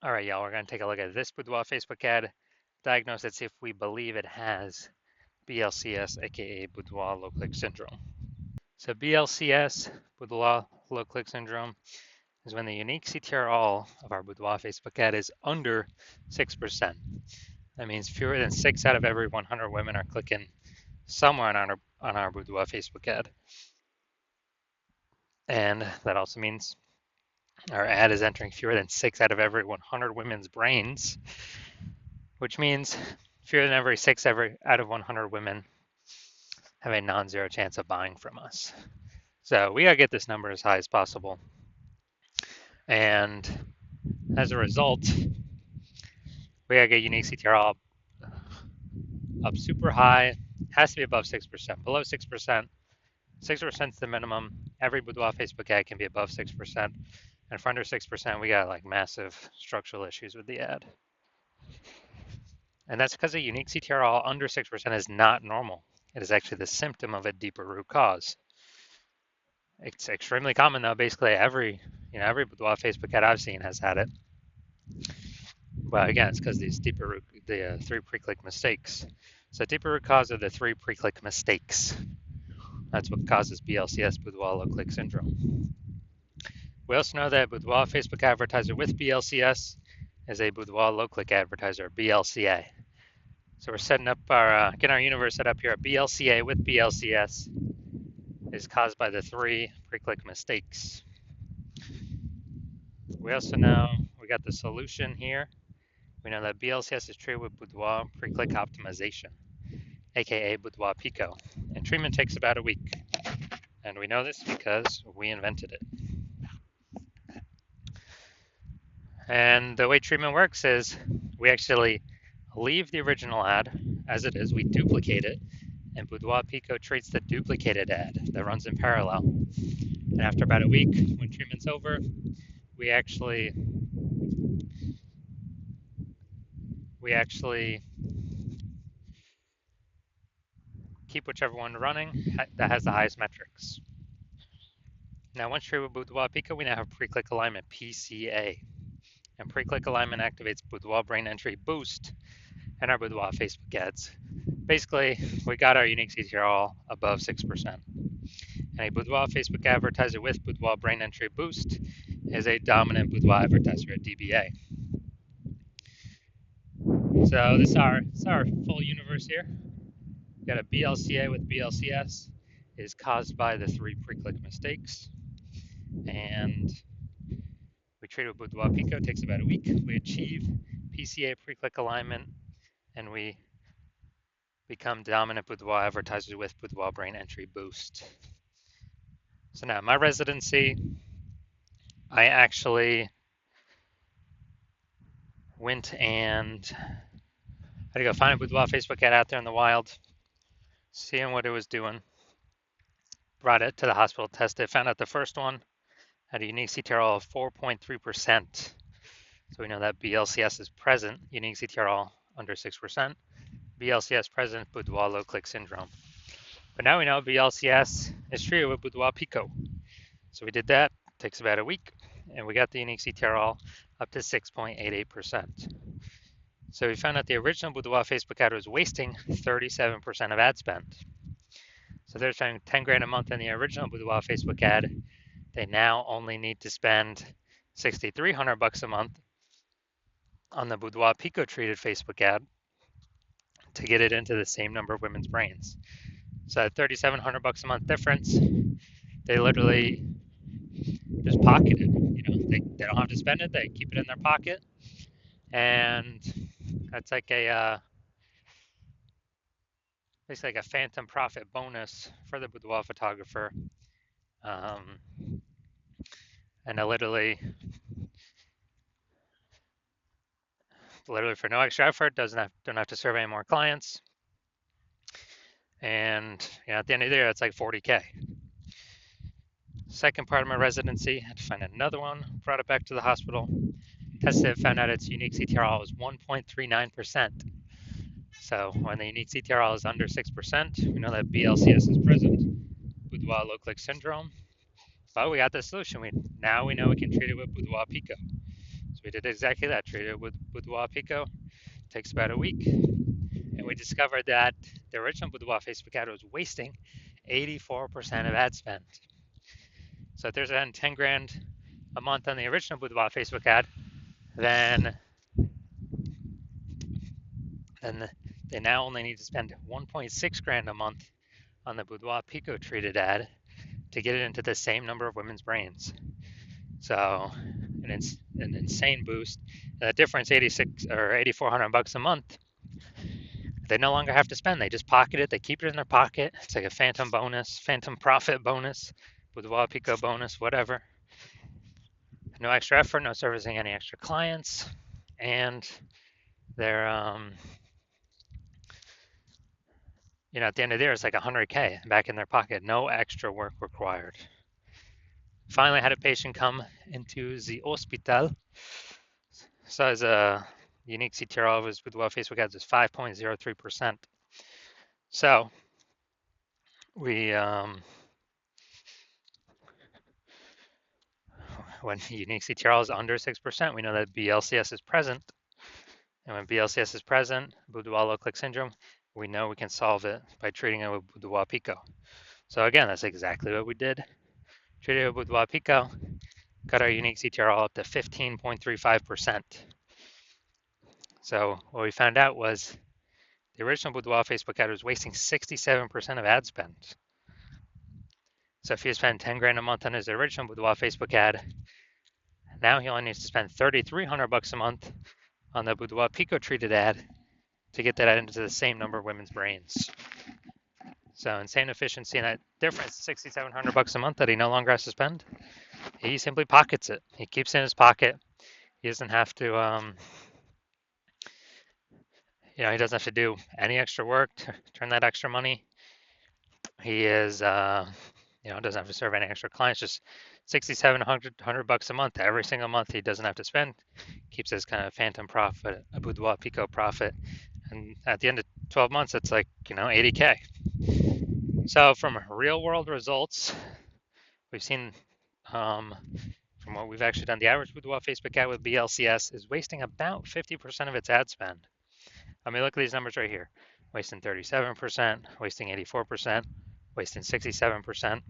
All right, y'all, we're going to take a look at this Boudoir Facebook ad, diagnose it, see if we believe it has BLCS, aka Boudoir low click syndrome. So BLCS, Boudoir low click syndrome, is when the unique CTR of our Boudoir Facebook ad is under 6%. That means fewer than 6 out of every 100 women are clicking somewhere on our Boudoir Facebook ad. And that also means our ad is entering fewer than 6 out of every 100 women's brains, which means fewer than every 6 out of 100 women have a non-zero chance of buying from us. So we gotta get this number as high as possible. And as a result, we gotta get unique CTR up super high. Has to be above 6%. Below 6%, 6% is the minimum. Every Boudoir Facebook ad can be above 6%. And for under 6%, we got like massive structural issues with the ad. And that's because a unique CTR under 6% is not normal. It is actually the symptom of a deeper root cause. It's extremely common though. Basically every Boudoir Facebook ad I've seen has had it. But again, it's because these the 3 pre-click mistakes. So deeper root cause are the 3 pre-click mistakes. That's what causes BLCS, Boudoir low click syndrome. We also know that Boudoir Facebook advertiser with BLCS is a Boudoir low click advertiser, BLCA. So we're setting up getting our universe set up here. BLCA with BLCS is caused by the 3 pre-click mistakes. We also know we got the solution here. We know that BLCS is treated with Boudoir pre-click optimization, aka Boudoir Pico, and treatment takes about a week. And we know this because we invented it. And the way treatment works is we actually leave the original ad as it is, we duplicate it, and Boudoir Pico treats the duplicated ad that runs in parallel. And after about a week, when treatment's over, we actually keep whichever one running that has the highest metrics. Now, once treated with Boudoir Pico, we now have pre-click alignment, PCA. And pre-click alignment activates Boudoir brain entry boost and our Boudoir Facebook ads. Basically, we got our unique CTR above 6%. And a Boudoir Facebook advertiser with Boudoir brain entry boost is a dominant Boudoir advertiser at DBA. So this is our full universe here. We got a BLCA with BLCS is caused by the 3 pre-click mistakes. And we treat it with Boudoir Pico, it takes about a week. We achieve PCA pre-click alignment, and we become dominant Boudoir advertisers with Boudoir brain entry boost. So now my residency, I actually went and I had to go find a Boudoir Facebook ad out there in the wild, seeing what it was doing. Brought it to the hospital, tested it, found out the first one had a unique CTRL of 4.3%. So we know that BLCS is present, unique CTRL under 6%. BLCS present, Boudoir low click syndrome. But now we know BLCS is treated with Boudoir Pico. So we did that, takes about a week, and we got the unique CTRL up to 6.88%. So we found out the original Boudoir Facebook ad was wasting 37% of ad spend. So they're spending 10 grand a month in the original Boudoir Facebook ad. They now only need to spend $6,300 a month on the Boudoir Pico treated Facebook ad to get it into the same number of women's brains. So at $3,700 a month difference, they literally just pocket it. They don't have to spend it; they keep it in their pocket, and that's like basically like a phantom profit bonus for the boudoir photographer. And I literally for no extra effort, don't have to serve any more clients. And at the end of the year, it's like 40K. Second part of my residency, I had to find another one, brought it back to the hospital, tested it, found out its unique CTRL was 1.39%. So when the unique CTRL is under 6%, we know that BLCS is present, Boudoir low click syndrome. But we got the solution. Now we know we can treat it with Boudoir Pico. So we did exactly that. Treated it with Boudoir Pico. Takes about a week, and we discovered that the original Boudoir Facebook ad was wasting 84% of ad spend. So if there's around 10 grand a month on the original Boudoir Facebook ad, then they now only need to spend 1.6 grand a month on the Boudoir Pico treated ad to get it into the same number of women's brains. So an insane boost. The difference, 86 or 8,400 bucks a month. They no longer have to spend. They just pocket it. They keep it in their pocket. It's like a phantom bonus, phantom profit bonus, Boudoir Pico bonus, whatever. No extra effort, no servicing any extra clients, and they're at the end of the year, it's like 100K back in their pocket. No extra work required. Finally, I had a patient come into the hospital. So as a unique CTR of his Boudoir Facebook ads is 5.03%. So we when unique CTR is under 6%, we know that BLCS is present. And when BLCS is present, Boudoir low click syndrome, we know we can solve it by treating it with Boudoir Pico. So again, that's exactly what we did. Treated it with Boudoir Pico, got our unique CTR up to 15.35%. So what we found out was the original Boudoir Facebook ad was wasting 67% of ad spend. So if he spent 10 grand a month on his original Boudoir Facebook ad, now he only needs to spend 3,300 bucks a month on the Boudoir Pico treated ad to get that into the same number of women's brains. So insane efficiency, and that difference, 6,700 bucks a month that he no longer has to spend. He simply pockets it. He keeps it in his pocket. He doesn't have to, he doesn't have to do any extra work to turn that extra money. He is, doesn't have to serve any extra clients. Just 6,700 bucks a month every single month. He doesn't have to spend. Keeps his kind of phantom profit, a Boudoir Pico profit, and at the end of 12 months, it's like 80K. So from real world results, we've seen from what we've actually done, the average Boudoir Facebook ad with BLCS is wasting about 50% of its ad spend. I mean, look at these numbers right here. Wasting 37%, wasting 84%, wasting 67%.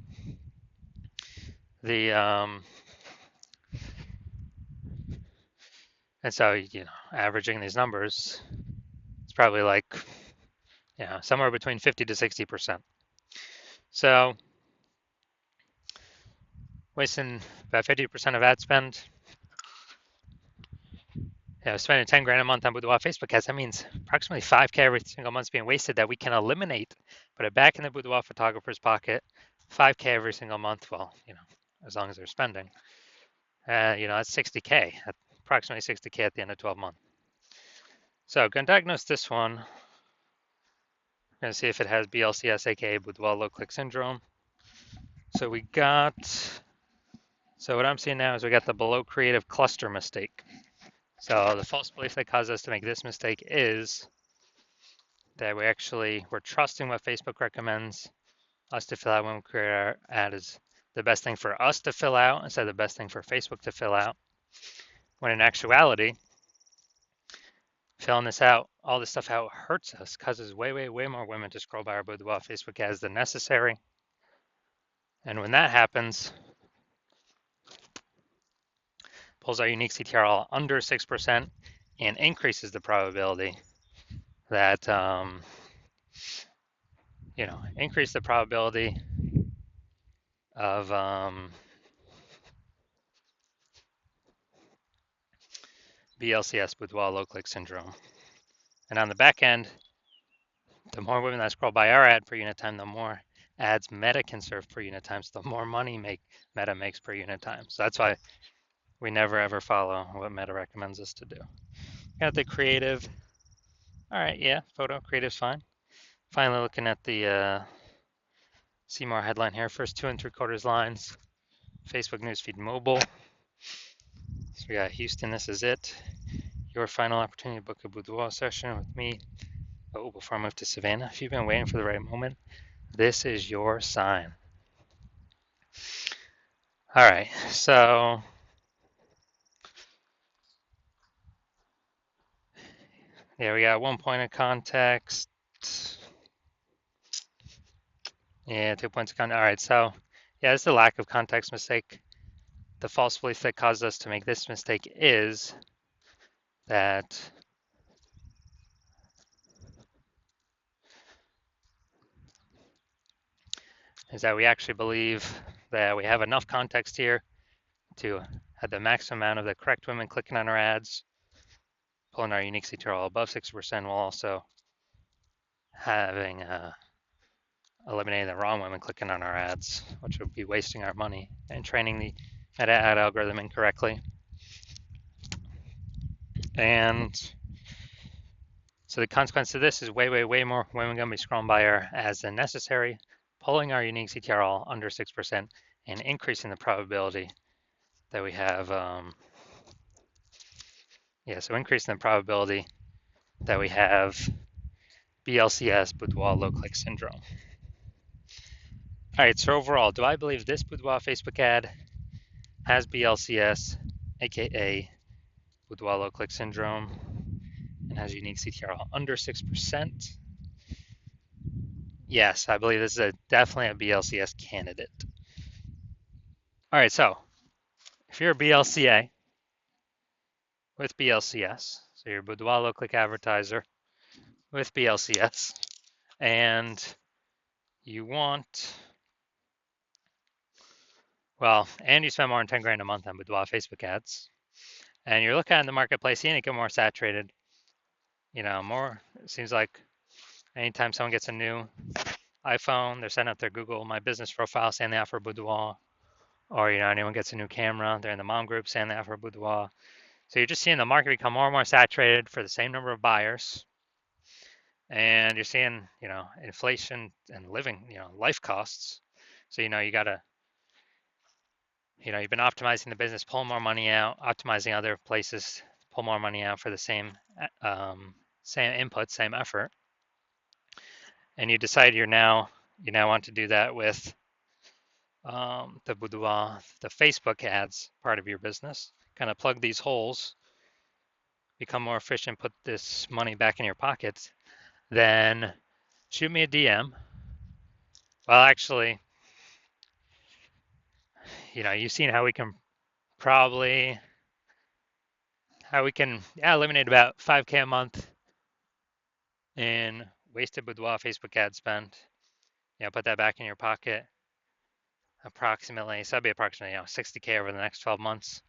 And so, averaging these numbers, it's probably like, somewhere between 50 to 60%. So wasting about 50% of ad spend, spending 10 grand a month on Boudoir Facebook ads, that means approximately 5K every single month being wasted that we can eliminate, put it back in the Boudoir photographer's pocket, 5K every single month, well, as long as they're spending. That's 60K, approximately 60K at the end of 12 months. So I'm going to diagnose this one. We're going to see if it has BLCS, aka Boudoir low click syndrome. So what I'm seeing now is we got the below creative cluster mistake. So the false belief that caused us to make this mistake is that we're trusting what Facebook recommends us to fill out when we create our ad is the best thing for us to fill out instead of the best thing for Facebook to fill out. When in actuality, filling all this stuff out hurts us, causes way, way, way more women to scroll by our Boudoir Facebook ads than necessary. And when that happens, pulls our unique CTR under 6% and increases the probability that, increase the probability of BLCS, Boudoir low click syndrome. And on the back end, the more women that scroll by our ad per unit time, the more ads Meta can serve per unit time, so the more money Meta makes per unit time. So that's why we never ever follow what Meta recommends us to do. Got the creative. All right, yeah, photo creative's fine. Finally, looking at the see more headline here. First 2 3/4 lines. Facebook newsfeed mobile. So we got Houston. This is it. Your final opportunity to book a Boudoir session with me. Oh, before I move to Savannah, if you've been waiting for the right moment, this is your sign. All right, so Yeah, we got 1 point of context. Yeah, 2 points of context. All right, so yeah, it's the lack of context mistake. The false belief that caused us to make this mistake that is that we actually believe that we have enough context here to have the maximum amount of the correct women clicking on our ads, pulling our unique CTRL above 6%, while also having eliminating the wrong women clicking on our ads, which would be wasting our money and training the meta ad algorithm incorrectly. And so the consequence of this is way more women going to be scrolling by our ads than necessary, pulling our unique CTRL under 6% and increasing the probability that we have, so increasing the probability that we have BLCS, Boudoir low click syndrome. All right, so overall, do I believe this Boudoir Facebook ad has BLCS, aka Boudoir low click syndrome, and has unique CTRL under 6%? Yes, I believe this is definitely a BLCS candidate. All right, so if you're a BLCA with BLCS, so you're a Boudoir low click advertiser with BLCS, and you want, and you spend more than 10 grand a month on Boudoir Facebook ads, and you're looking at the marketplace, seeing it get more saturated, it seems like anytime someone gets a new iPhone, they're setting up their Google My Business profile saying they offer Boudoir, or anyone gets a new camera, they're in the mom group saying they offer Boudoir. So you're just seeing the market become more and more saturated for the same number of buyers, and you're seeing inflation and living life costs. So you gotta you've been optimizing the business, pull more money out, optimizing other places, pull more money out for the same input, same effort, and you decide you now want to do that with the Boudoir, the Facebook ads part of your business. Kind of plug these holes, become more efficient, put this money back in your pockets. Then shoot me a DM. Well, actually, you've seen how we can eliminate about 5K a month in wasted Boudoir Facebook ad spend. Put that back in your pocket. Approximately, so that'd be approximately 60K over the next 12 months.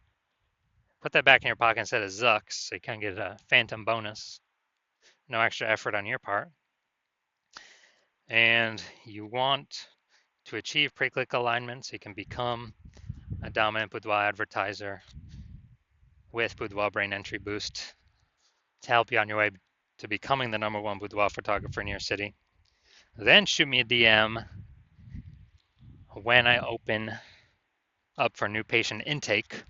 Put that back in your pocket instead of Zucks, so you can get a phantom bonus. No extra effort on your part. And you want to achieve pre-click alignment so you can become a dominant Boudoir advertiser with Boudoir Brain Entry Boost to help you on your way to becoming the #1 boudoir photographer in your city. Then shoot me a DM when I open up for new patient intake.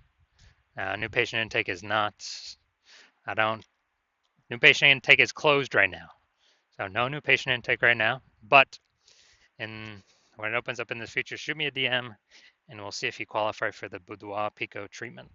New patient intake is new patient intake is closed right now. So no new patient intake right now, but when it opens up in the future, shoot me a DM and we'll see if you qualify for the Boudoir Pico treatment.